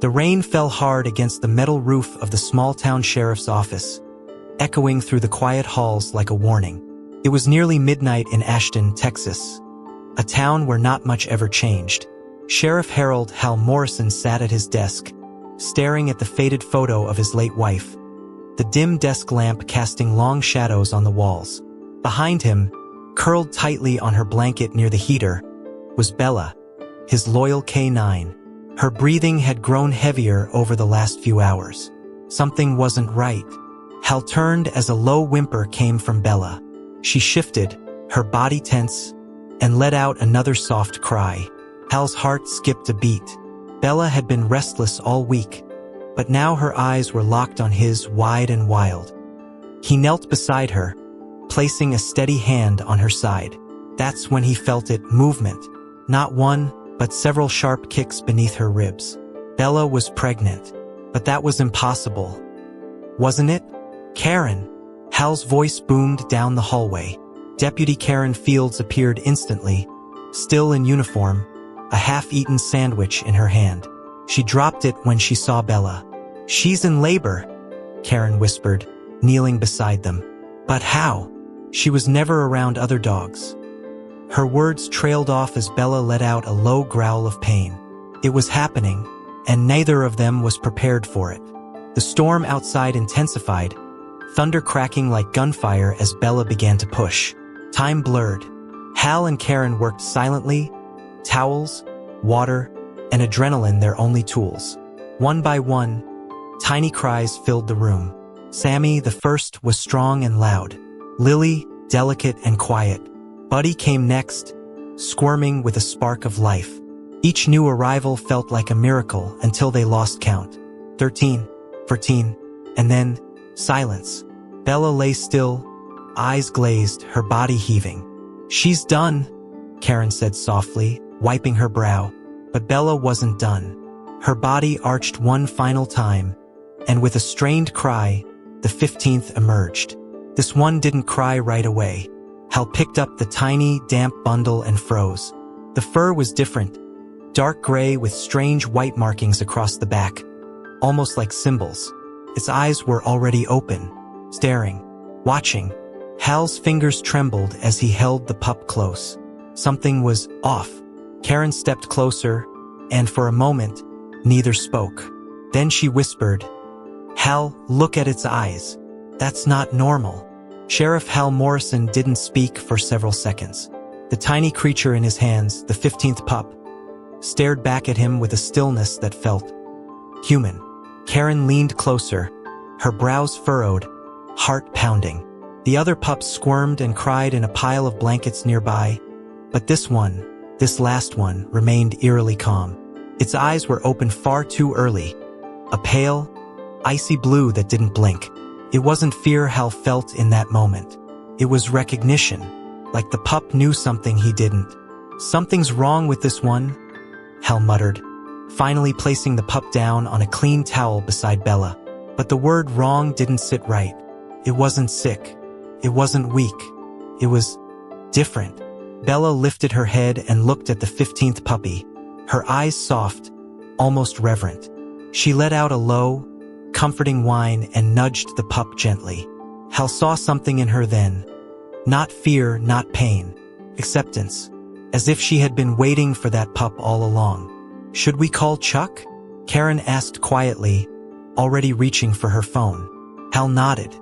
The rain fell hard against the metal roof of the small-town sheriff's office, echoing through the quiet halls like a warning. It was nearly midnight in Ashton, Texas, a town where not much ever changed. Sheriff Hal Morrison sat at his desk, staring at the faded photo of his late wife, the dim desk lamp casting long shadows on the walls. Behind him, curled tightly on her blanket near the heater, was Bella, his loyal K9. Her breathing had grown heavier over the last few hours. Something wasn't right. Hal turned as a low whimper came from Bella. She shifted, her body tense, and let out another soft cry. Hal's heart skipped a beat. Bella had been restless all week, but now her eyes were locked on his, wide and wild. He knelt beside her, placing a steady hand on her side. That's when he felt it, movement. Not one, but several sharp kicks beneath her ribs. Bella was pregnant, but that was impossible. Wasn't it? Karen! Hal's voice boomed down the hallway. Deputy Karen Fields appeared instantly, still in uniform, a half-eaten sandwich in her hand. She dropped it when she saw Bella. "She's in labor," Karen whispered, kneeling beside them. "But how? She was never around other dogs." Her words trailed off as Bella let out a low growl of pain. It was happening, and neither of them was prepared for it. The storm outside intensified, thunder cracking like gunfire as Bella began to push. Time blurred. Hal and Karen worked silently, towels, water, and adrenaline their only tools. One by one, tiny cries filled the room. Sammy, the first, was strong and loud. Lily, delicate and quiet. Buddy came next, squirming with a spark of life. Each new arrival felt like a miracle until they lost count. 13, 14, and then silence. Bella lay still, eyes glazed, her body heaving. "She's done," Karen said softly, wiping her brow. But Bella wasn't done. Her body arched one final time, and with a strained cry, the 15th emerged. This one didn't cry right away. Hal picked up the tiny, damp bundle and froze. The fur was different, dark gray with strange white markings across the back, almost like symbols. Its eyes were already open, staring, watching. Hal's fingers trembled as he held the pup close. Something was off. Karen stepped closer, and for a moment, neither spoke. Then she whispered, "Hal, look at its eyes. That's not normal." Sheriff Hal Morrison didn't speak for several seconds. The tiny creature in his hands, the 15th pup, stared back at him with a stillness that felt human. Karen leaned closer, her brows furrowed, heart pounding. The other pups squirmed and cried in a pile of blankets nearby, but this one, this last one, remained eerily calm. Its eyes were open far too early, a pale, icy blue that didn't blink. It wasn't fear Hal felt in that moment. It was recognition, like the pup knew something he didn't. "Something's wrong with this one," Hal muttered, finally placing the pup down on a clean towel beside Bella. But the word wrong didn't sit right. It wasn't sick. It wasn't weak. It was different. Bella lifted her head and looked at the 15th puppy, her eyes soft, almost reverent. She let out a low, comforting whine and nudged the pup gently. Hal saw something in her then. Not fear, not pain. Acceptance. As if she had been waiting for that pup all along. "Should we call Chuck?" Karen asked quietly, already reaching for her phone. Hal nodded.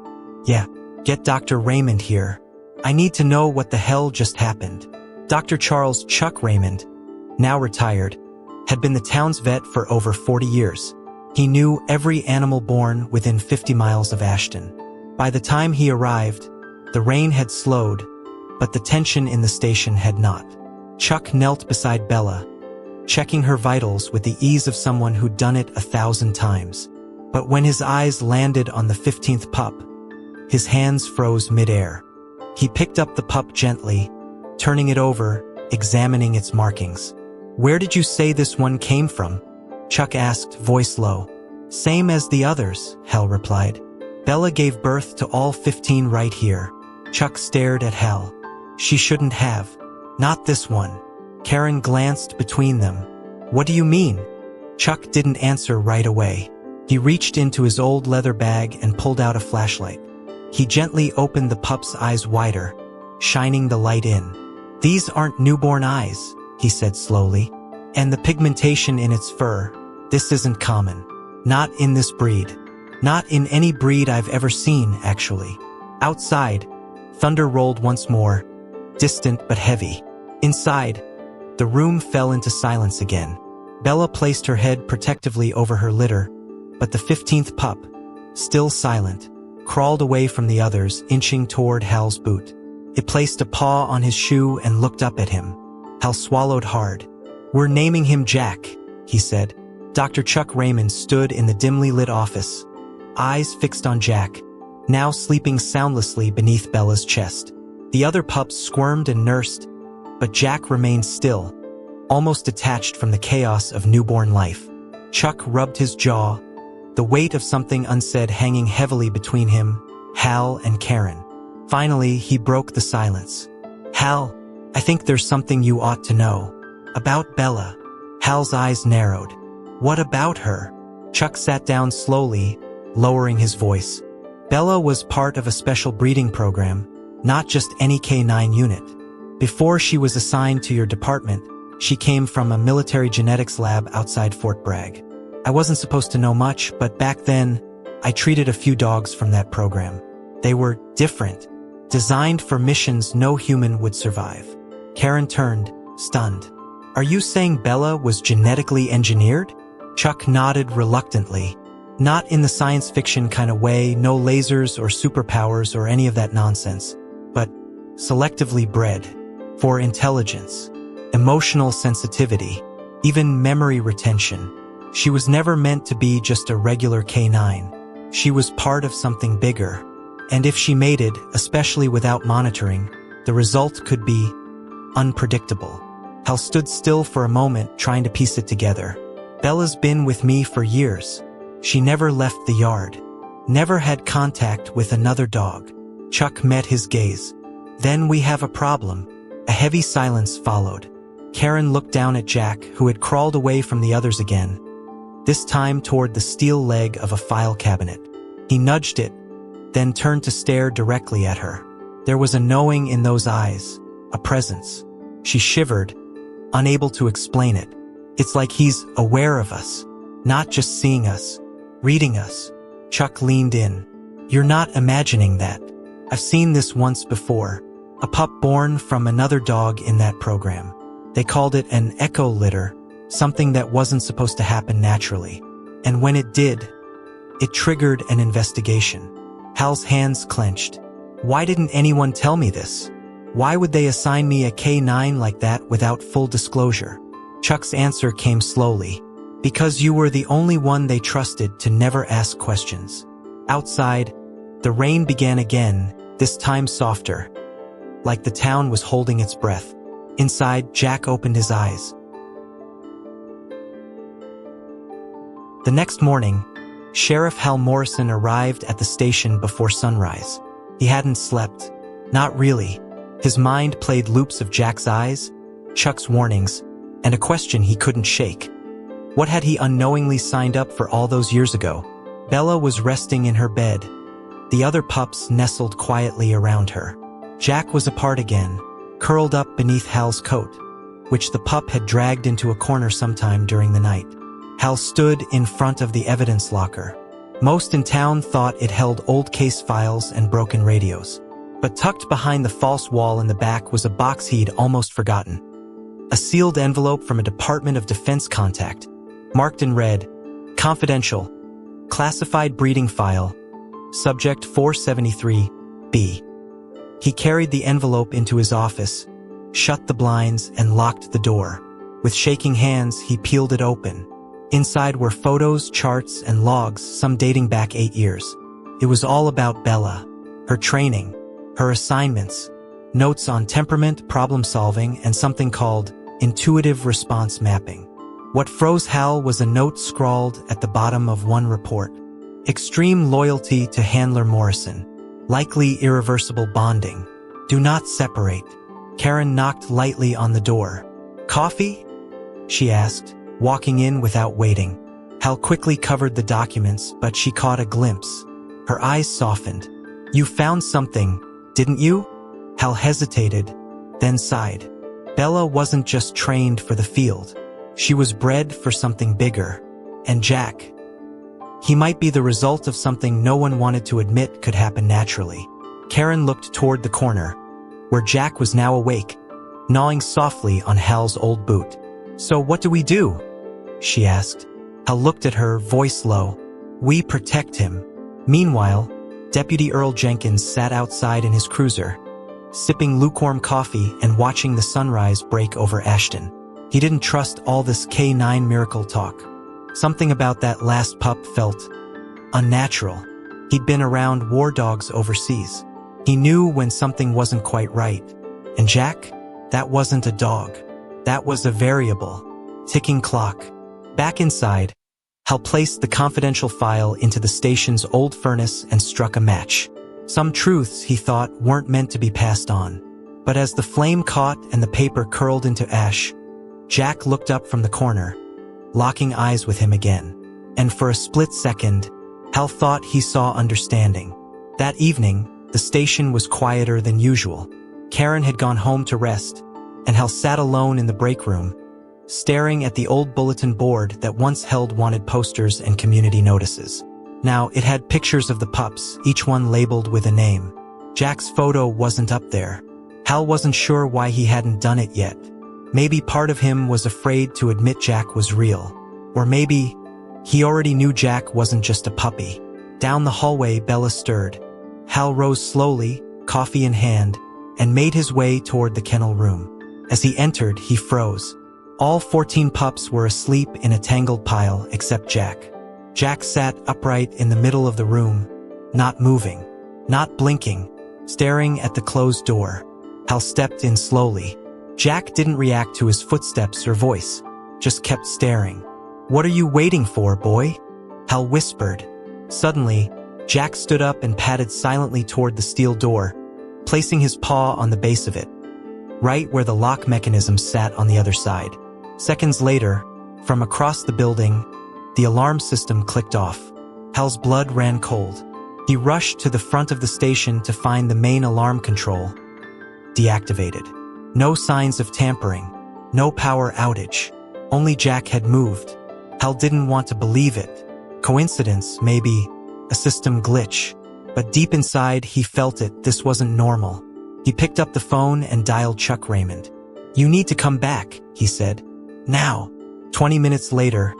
"Yeah, get Dr. Raymond here. I need to know what the hell just happened." Dr. Charles Chuck Raymond, now retired, had been the town's vet for over 40 years. He knew every animal born within 50 miles of Ashton. By the time he arrived, the rain had slowed, but the tension in the station had not. Chuck knelt beside Bella, checking her vitals with the ease of someone who'd done it 1,000 times. But when his eyes landed on the 15th pup, his hands froze midair. He picked up the pup gently, turning it over, examining its markings. "Where did you say this one came from?" Chuck asked, voice low. "Same as the others," Hal replied. "Bella gave birth to all 15 right here." Chuck stared at Hal. "She shouldn't have. Not this one." Karen glanced between them. "What do you mean?" Chuck didn't answer right away. He reached into his old leather bag and pulled out a flashlight. He gently opened the pup's eyes wider, shining the light in. "These aren't newborn eyes," he said slowly. "And the pigmentation in its fur, this isn't common. Not in this breed. Not in any breed I've ever seen, actually." Outside, thunder rolled once more, distant but heavy. Inside, the room fell into silence again. Bella placed her head protectively over her litter, but the 15th pup, still silent, crawled away from the others, inching toward Hal's boot. It placed a paw on his shoe and looked up at him. Hal swallowed hard. "We're naming him Jack," he said. Dr. Chuck Raymond stood in the dimly lit office, eyes fixed on Jack, now sleeping soundlessly beneath Bella's chest. The other pups squirmed and nursed, but Jack remained still, almost detached from the chaos of newborn life. Chuck rubbed his jaw, the weight of something unsaid hanging heavily between him, Hal, and Karen. Finally, he broke the silence. "Hal, I think there's something you ought to know. About Bella." Hal's eyes narrowed. "What about her?" Chuck sat down slowly, lowering his voice. "Bella was part of a special breeding program, not just any K9 unit. Before she was assigned to your department, she came from a military genetics lab outside Fort Bragg. I wasn't supposed to know much, but back then, I treated a few dogs from that program. They were different, designed for missions no human would survive." Karen turned, stunned. "Are you saying Bella was genetically engineered?" Chuck nodded reluctantly. "Not in the science fiction kind of way, no lasers or superpowers or any of that nonsense, but selectively bred. For intelligence, emotional sensitivity, even memory retention. She was never meant to be just a regular K9. She was part of something bigger. And if she mated, especially without monitoring, the result could be unpredictable." Hal stood still for a moment, trying to piece it together. "Bella's been with me for years. She never left the yard. Never had contact with another dog." Chuck met his gaze. "Then we have a problem." A heavy silence followed. Karen looked down at Jack, who had crawled away from the others again, this time toward the steel leg of a file cabinet. He nudged it, then turned to stare directly at her. There was a knowing in those eyes, a presence. She shivered, unable to explain it. "It's like he's aware of us, not just seeing us, reading us." Chuck leaned in. "You're not imagining that. I've seen this once before. A pup born from another dog in that program. They called it an echo litter, something that wasn't supposed to happen naturally. And when it did, it triggered an investigation." Hal's hands clenched. "Why didn't anyone tell me this? Why would they assign me a K9 like that without full disclosure?" Chuck's answer came slowly. "Because you were the only one they trusted to never ask questions." Outside, the rain began again, this time softer, like the town was holding its breath. Inside, Jack opened his eyes. The next morning, Sheriff Hal Morrison arrived at the station before sunrise. He hadn't slept. Not really. His mind played loops of Jack's eyes, Chuck's warnings, and a question he couldn't shake. What had he unknowingly signed up for all those years ago? Bella was resting in her bed. The other pups nestled quietly around her. Jack was apart again, curled up beneath Hal's coat, which the pup had dragged into a corner sometime during the night. Hal stood in front of the evidence locker. Most in town thought it held old case files and broken radios. But tucked behind the false wall in the back was a box he'd almost forgotten. A sealed envelope from a Department of Defense contact, marked in red, "Confidential, classified breeding file, subject 473B." He carried the envelope into his office, shut the blinds, and locked the door. With shaking hands, he peeled it open. Inside were photos, charts, and logs, some dating back 8 years. It was all about Bella, her training, her assignments, notes on temperament, problem-solving, and something called intuitive response mapping. What froze Hal was a note scrawled at the bottom of one report. "Extreme loyalty to Handler Morrison. Likely irreversible bonding. Do not separate." Karen knocked lightly on the door. "Coffee?" she asked. walking in without waiting. Hal quickly covered the documents, but she caught a glimpse. Her eyes softened. "You found something, didn't you?" Hal hesitated, then sighed. Bella wasn't just trained for the field. She was bred for something bigger. And Jack, he might be the result of something no one wanted to admit could happen naturally. Karen looked toward the corner, where Jack was now awake, gnawing softly on Hal's old boot. "So what do we do?" she asked. Hal looked at her, voice low. "We protect him." Meanwhile, Deputy Earl Jenkins sat outside in his cruiser, sipping lukewarm coffee and watching the sunrise break over Ashton. He didn't trust all this K9 miracle talk. Something about that last pup felt unnatural. He'd been around war dogs overseas. He knew when something wasn't quite right. And Jack? That wasn't a dog. That was a variable, ticking clock. Back inside, Hal placed the confidential file into the station's old furnace and struck a match. Some truths, he thought, weren't meant to be passed on. But as the flame caught and the paper curled into ash, Jack looked up from the corner, locking eyes with him again. And for a split second, Hal thought he saw understanding. That evening, the station was quieter than usual. Karen had gone home to rest, and Hal sat alone in the break room, staring at the old bulletin board that once held wanted posters and community notices. Now, it had pictures of the pups, each one labeled with a name. Jack's photo wasn't up there. Hal wasn't sure why he hadn't done it yet. Maybe part of him was afraid to admit Jack was real. Or maybe he already knew Jack wasn't just a puppy. Down the hallway, Bella stirred. Hal rose slowly, coffee in hand, and made his way toward the kennel room. As he entered, he froze. All 14 pups were asleep in a tangled pile except Jack. Jack sat upright in the middle of the room, not moving, not blinking, staring at the closed door. Hal stepped in slowly. Jack didn't react to his footsteps or voice, just kept staring. "What are you waiting for, boy?" Hal whispered. Suddenly, Jack stood up and padded silently toward the steel door, placing his paw on the base of it, right where the lock mechanism sat on the other side. Seconds later, from across the building, the alarm system clicked off. Hal's blood ran cold. He rushed to the front of the station to find the main alarm control deactivated. No signs of tampering, no power outage. Only Jack had moved. Hal didn't want to believe it. Coincidence, maybe, a system glitch. But deep inside, he felt it. This wasn't normal. He picked up the phone and dialed Chuck Raymond. "You need to come back," he said. "Now." 20 minutes later,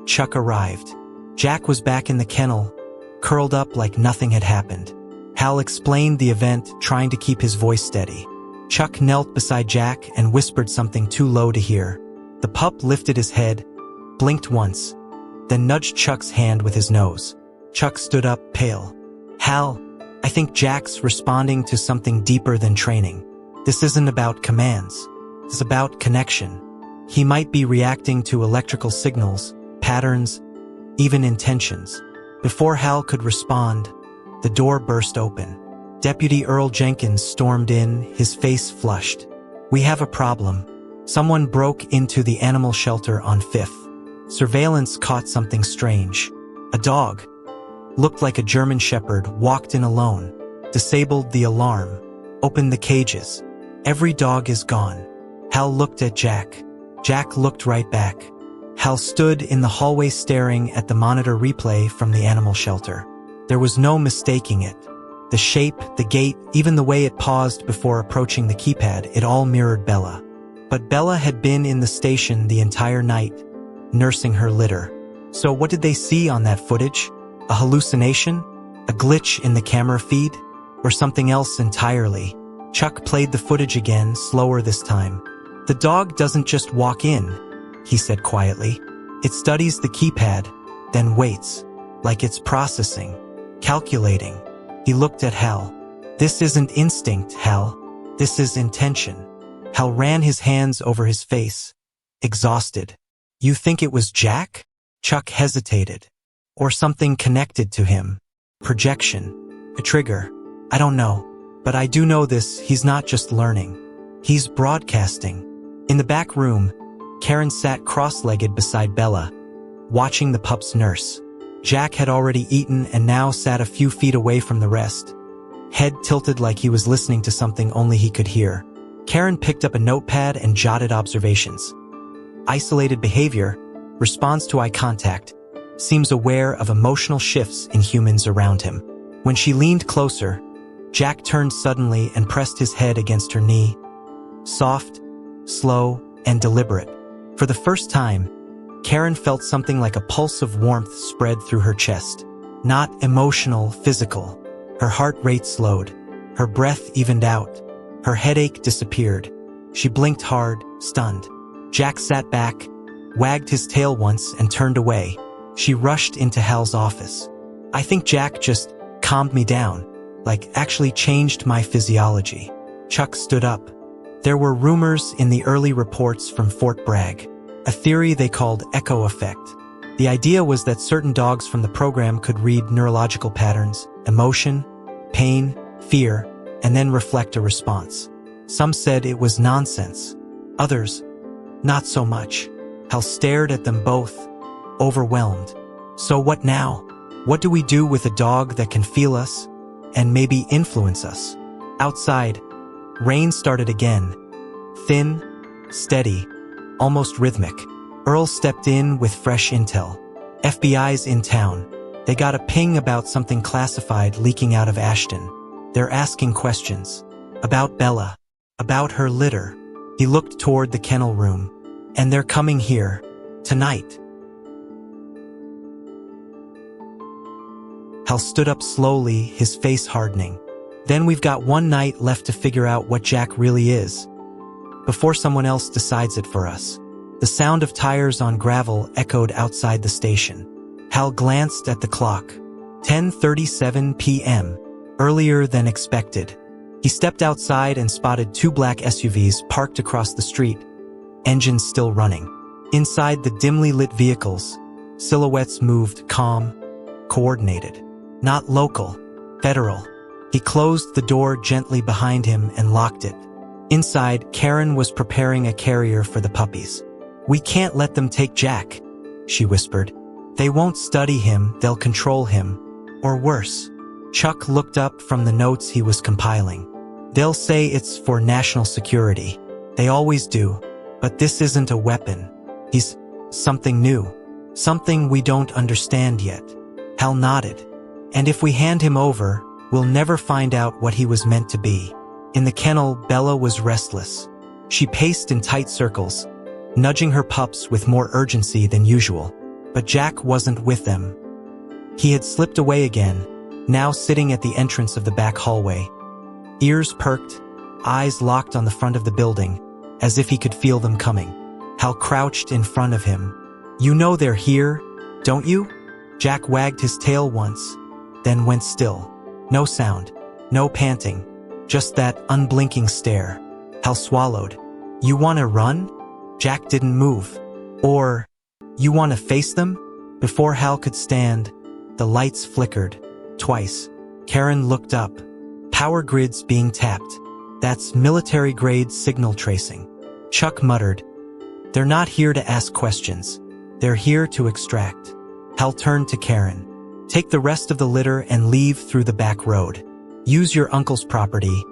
Chuck arrived. Jack was back in the kennel, curled up like nothing had happened. Hal explained the event, trying to keep his voice steady. Chuck knelt beside Jack and whispered something too low to hear. The pup lifted his head, blinked once, then nudged Chuck's hand with his nose. Chuck stood up, pale. "Hal, I think Jack's responding to something deeper than training. This isn't about commands. It's about connection. He might be reacting to electrical signals, patterns, even intentions." Before Hal could respond, the door burst open. Deputy Earl Jenkins stormed in, his face flushed. "We have a problem. Someone broke into the animal shelter on 5th. Surveillance caught something strange. A dog, looked like a German shepherd, walked in alone, disabled the alarm, opened the cages. Every dog is gone." Hal looked at Jack. Jack looked right back. Hal stood in the hallway staring at the monitor replay from the animal shelter. There was no mistaking it. The shape, the gait, even the way it paused before approaching the keypad, it all mirrored Bella. But Bella had been in the station the entire night, nursing her litter. So what did they see on that footage? A hallucination? A glitch in the camera feed? Or something else entirely? Chuck played the footage again, slower this time. "The dog doesn't just walk in," he said quietly. "It studies the keypad, then waits, like it's processing, calculating." He looked at Hal. "This isn't instinct, Hal. This is intention." Hal ran his hands over his face, exhausted. "You think it was Jack?" Chuck hesitated. "Or something connected to him. Projection. A trigger. I don't know. But I do know this, he's not just learning. He's broadcasting." In the back room, Karen sat cross-legged beside Bella, watching the pup's nurse. Jack had already eaten and now sat a few feet away from the rest, head tilted like he was listening to something only he could hear. Karen picked up a notepad and jotted observations. Isolated behavior, responds to eye contact, seems aware of emotional shifts in humans around him. When she leaned closer, Jack turned suddenly and pressed his head against her knee. Soft, slow, and deliberate. For the first time, Karen felt something like a pulse of warmth spread through her chest. Not emotional, physical. Her heart rate slowed. Her breath evened out. Her headache disappeared. She blinked hard, stunned. Jack sat back, wagged his tail once and turned away. She rushed into Hal's office. I think Jack just calmed me down, like actually changed my physiology. Chuck stood up. There were rumors in the early reports from Fort Bragg. A theory they called echo effect. The idea was that certain dogs from the program could read neurological patterns, emotion, pain, fear, and then reflect a response. Some said it was nonsense. Others, not so much. Hal stared at them both, overwhelmed. So what now? What do we do with a dog that can feel us and maybe influence us? Outside, rain started again. Thin, steady, almost rhythmic. Earl stepped in with fresh intel. FBI's in town. They got a ping about something classified leaking out of Ashton. They're asking questions. About Bella. About her litter. He looked toward the kennel room. And they're coming here. Tonight. Hal stood up slowly, his face hardening. Then we've got one night left to figure out what Jack really is, before someone else decides it for us. The sound of tires on gravel echoed outside the station. Hal glanced at the clock. 10:37 p.m., earlier than expected. He stepped outside and spotted two black SUVs parked across the street, engines still running. Inside the dimly lit vehicles, silhouettes moved calm, coordinated. Not local, federal. He closed the door gently behind him and locked it. Inside, Karen was preparing a carrier for the puppies. We can't let them take Jack, she whispered. They won't study him, they'll control him. Or worse. Chuck looked up from the notes he was compiling. They'll say it's for national security. They always do. But this isn't a weapon. He's something new. Something we don't understand yet. Hal nodded. And if we hand him over, we'll never find out what he was meant to be. In the kennel, Bella was restless. She paced in tight circles, nudging her pups with more urgency than usual. But Jack wasn't with them. He had slipped away again, now sitting at the entrance of the back hallway. Ears perked, eyes locked on the front of the building, as if he could feel them coming. Hal crouched in front of him. You know they're here, don't you? Jack wagged his tail once, then went still. No sound, no panting, just that unblinking stare. Hal swallowed. You want to run? Jack didn't move. Or, you want to face them? Before Hal could stand, the lights flickered. Twice. Karen looked up. Power grids being tapped. That's military-grade signal tracing. Chuck muttered. They're not here to ask questions. They're here to extract. Hal turned to Karen. Take the rest of the litter and leave through the back road. Use your uncle's property.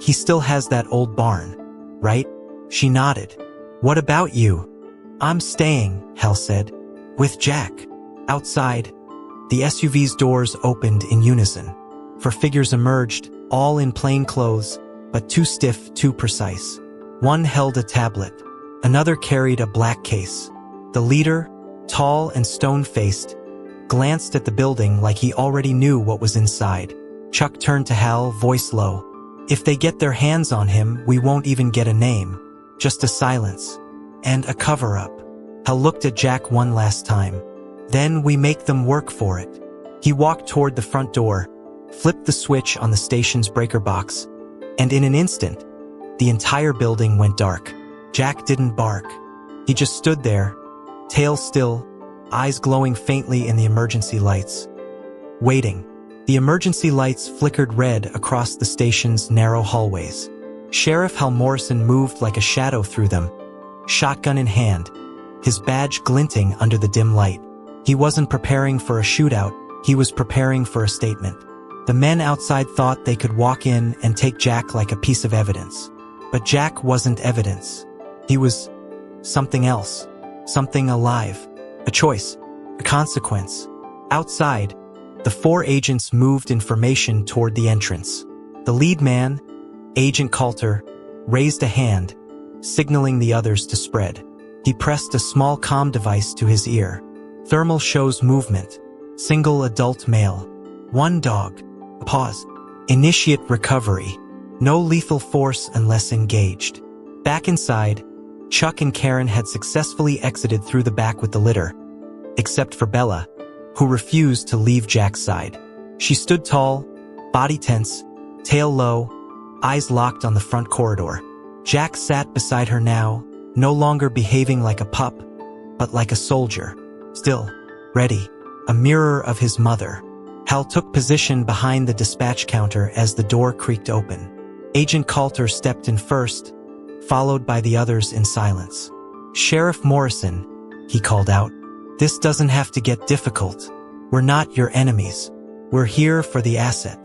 He still has that old barn, right? She nodded. What about you? I'm staying, Hal said. With Jack. Outside, the SUV's doors opened in unison. Four figures emerged, all in plain clothes, but too stiff, too precise. One held a tablet. Another carried a black case. The leader, tall and stone-faced, glanced at the building like he already knew what was inside. Chuck turned to Hal, voice low. If they get their hands on him, we won't even get a name. Just a silence. And a cover-up. Hal looked at Jack one last time. Then we make them work for it. He walked toward the front door, flipped the switch on the station's breaker box, and in an instant, the entire building went dark. Jack didn't bark. He just stood there, tail still, eyes glowing faintly in the emergency lights. Waiting. The emergency lights flickered red across the station's narrow hallways. Sheriff Hal Morrison moved like a shadow through them, shotgun in hand, his badge glinting under the dim light. He wasn't preparing for a shootout, he was preparing for a statement. The men outside thought they could walk in and take Jack like a piece of evidence. But Jack wasn't evidence. He was something else, something alive, a choice, a consequence. Outside, the 4 agents moved in formation toward the entrance. The lead man, Agent Coulter, raised a hand, signaling the others to spread. He pressed a small comm device to his ear. Thermal shows movement. Single adult male. 1 dog. Pause. Initiate recovery. No lethal force unless engaged. Back inside, Chuck and Karen had successfully exited through the back with the litter, except for Bella, who refused to leave Jack's side. She stood tall, body tense, tail low, eyes locked on the front corridor. Jack sat beside her now, no longer behaving like a pup, but like a soldier. Still, ready, a mirror of his mother. Hal took position behind the dispatch counter as the door creaked open. Agent Coulter stepped in first, followed by the others in silence. "Sheriff Morrison," he called out, "this doesn't have to get difficult. We're not your enemies. We're here for the asset."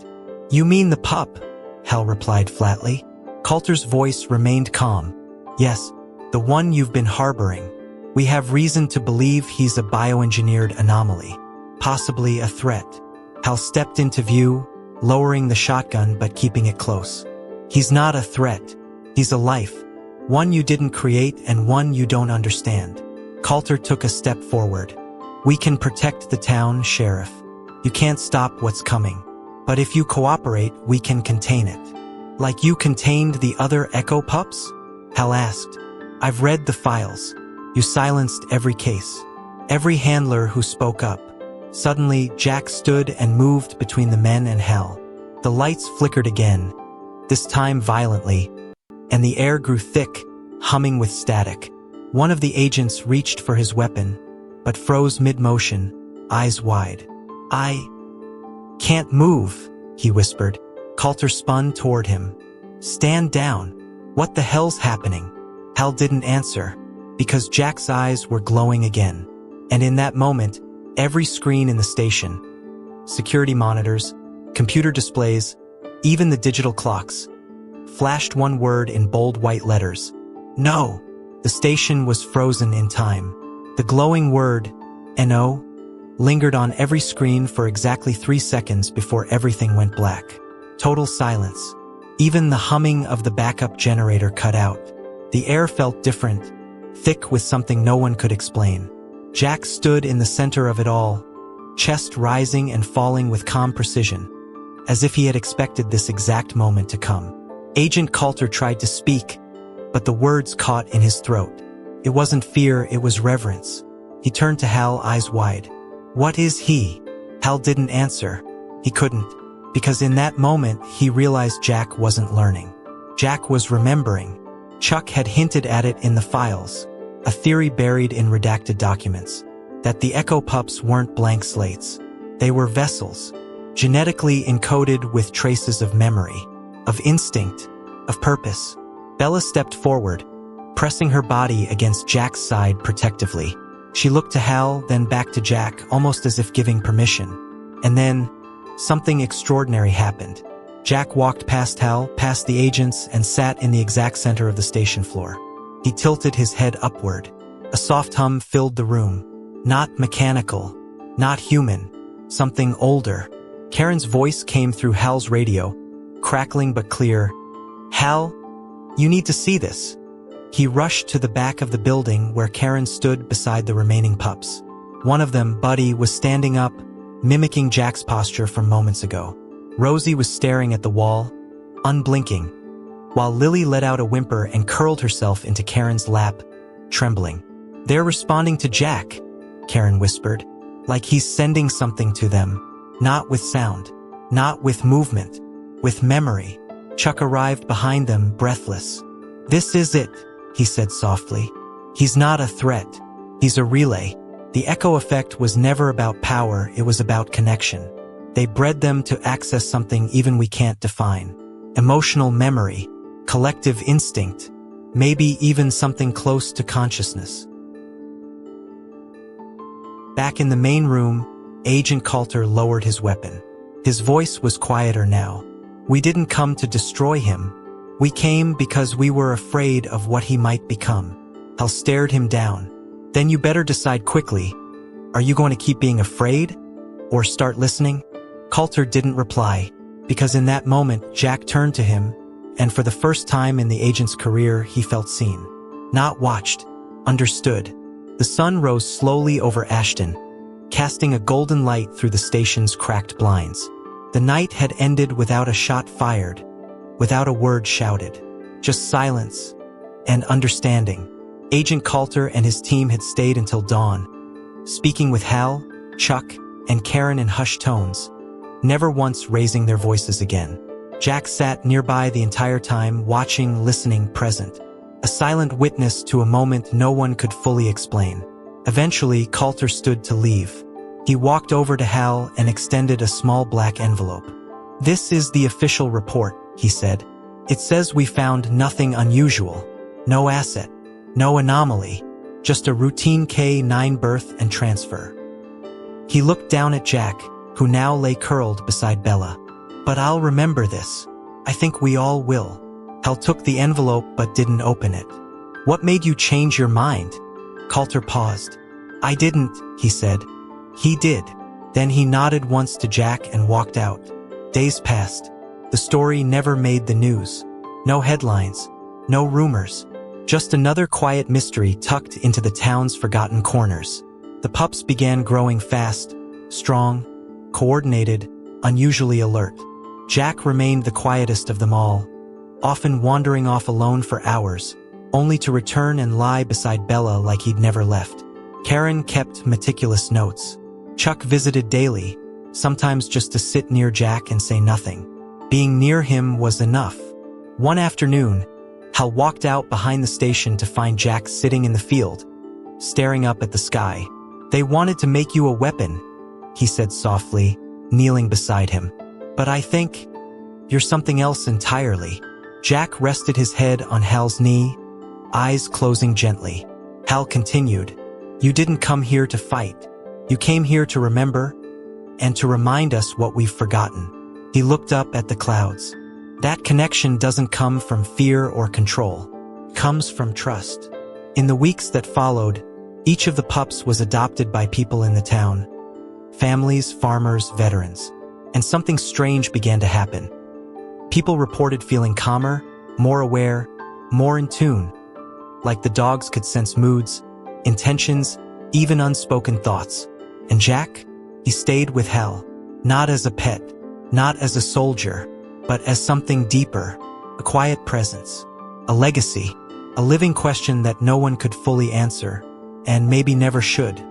"You mean the pup?" Hal replied flatly. Coulter's voice remained calm. "Yes, the one you've been harboring. We have reason to believe he's a bioengineered anomaly, possibly a threat." Hal stepped into view, lowering the shotgun but keeping it close. "He's not a threat. He's a life. One you didn't create and one you don't understand." Coulter took a step forward. "We can protect the town, Sheriff. You can't stop what's coming. But if you cooperate, we can contain it." "Like you contained the other Echo pups?" Hal asked. "I've read the files. You silenced every case. Every handler who spoke up." Suddenly, Jack stood and moved between the men and Hal. The lights flickered again, this time violently, and the air grew thick, humming with static. One of the agents reached for his weapon, but froze mid-motion, eyes wide. "I can't move," he whispered. Coulter spun toward him. "Stand down. What the hell's happening?" Hal didn't answer, because Jack's eyes were glowing again. And in that moment, every screen in the station, security monitors, computer displays, even the digital clocks, flashed one word in bold white letters. "No!" The station was frozen in time. The glowing word, "No," lingered on every screen for exactly 3 seconds before everything went black. Total silence. Even the humming of the backup generator cut out. The air felt different, thick with something no one could explain. Jack stood in the center of it all, chest rising and falling with calm precision, as if he had expected this exact moment to come. Agent Coulter tried to speak, but the words caught in his throat. It wasn't fear, it was reverence. He turned to Hal, eyes wide. "What is he?" Hal didn't answer. He couldn't, because in that moment he realized Jack wasn't learning. Jack was remembering. Chuck had hinted at it in the files, a theory buried in redacted documents, that the Echo pups weren't blank slates. They were vessels, genetically encoded with traces of memory, of instinct, of purpose. Bella stepped forward, pressing her body against Jack's side protectively. She looked to Hal, then back to Jack, almost as if giving permission. And then, something extraordinary happened. Jack walked past Hal, past the agents, and sat in the exact center of the station floor. He tilted his head upward. A soft hum filled the room. Not mechanical, not human, something older. Karen's voice came through Hal's radio, crackling but clear. "Hal, you need to see this." He rushed to the back of the building where Karen stood beside the remaining pups. One of them, Buddy, was standing up, mimicking Jack's posture from moments ago. Rosie was staring at the wall, unblinking, while Lily let out a whimper and curled herself into Karen's lap, trembling. "They're responding to Jack," Karen whispered, "like he's sending something to them. Not with sound, not with movement, with memory." Chuck arrived behind them, breathless. "This is it," he said softly. "He's not a threat. He's a relay." The Echo effect was never about power, it was about connection. They bred them to access something even we can't define. Emotional memory, collective instinct, maybe even something close to consciousness. Back in the main room, Agent Coulter lowered his weapon. His voice was quieter now. "We didn't come to destroy him. We came because we were afraid of what he might become." Hal stared him down. "Then you better decide quickly. Are you going to keep being afraid? Or start listening?" Coulter didn't reply, because in that moment Jack turned to him, and for the first time in the agent's career he felt seen. Not watched. Understood. The sun rose slowly over Ashton, casting a golden light through the station's cracked blinds. The night had ended without a shot fired, without a word shouted. Just silence and understanding. Agent Coulter and his team had stayed until dawn, speaking with Hal, Chuck, and Karen in hushed tones, never once raising their voices again. Jack sat nearby the entire time, watching, listening, present. A silent witness to a moment no one could fully explain. Eventually, Coulter stood to leave. He walked over to Hal and extended a small black envelope. "This is the official report," he said. "It says we found nothing unusual. No asset. No anomaly. Just a routine K-9 birth and transfer." He looked down at Jack, who now lay curled beside Bella. "But I'll remember this. I think we all will." Hal took the envelope but didn't open it. "What made you change your mind?" Coulter paused. "I didn't," he said. "He did." Then he nodded once to Jack and walked out. Days passed. The story never made the news. No headlines. No rumors. Just another quiet mystery tucked into the town's forgotten corners. The pups began growing fast, strong, coordinated, unusually alert. Jack remained the quietest of them all, often wandering off alone for hours, only to return and lie beside Bella like he'd never left. Karen kept meticulous notes. Chuck visited daily, sometimes just to sit near Jack and say nothing. Being near him was enough. One afternoon, Hal walked out behind the station to find Jack sitting in the field, staring up at the sky. "They wanted to make you a weapon," he said softly, kneeling beside him. "But I think you're something else entirely." Jack rested his head on Hal's knee, eyes closing gently. Hal continued, "You didn't come here to fight. You came here to remember, and to remind us what we've forgotten." He looked up at the clouds. "That connection doesn't come from fear or control. It comes from trust." In the weeks that followed, each of the pups was adopted by people in the town. Families, farmers, veterans. And something strange began to happen. People reported feeling calmer, more aware, more in tune. Like the dogs could sense moods, intentions, even unspoken thoughts. And Jack? He stayed with Hal. Not as a pet, not as a soldier, but as something deeper. A quiet presence. A legacy. A living question that no one could fully answer, and maybe never should.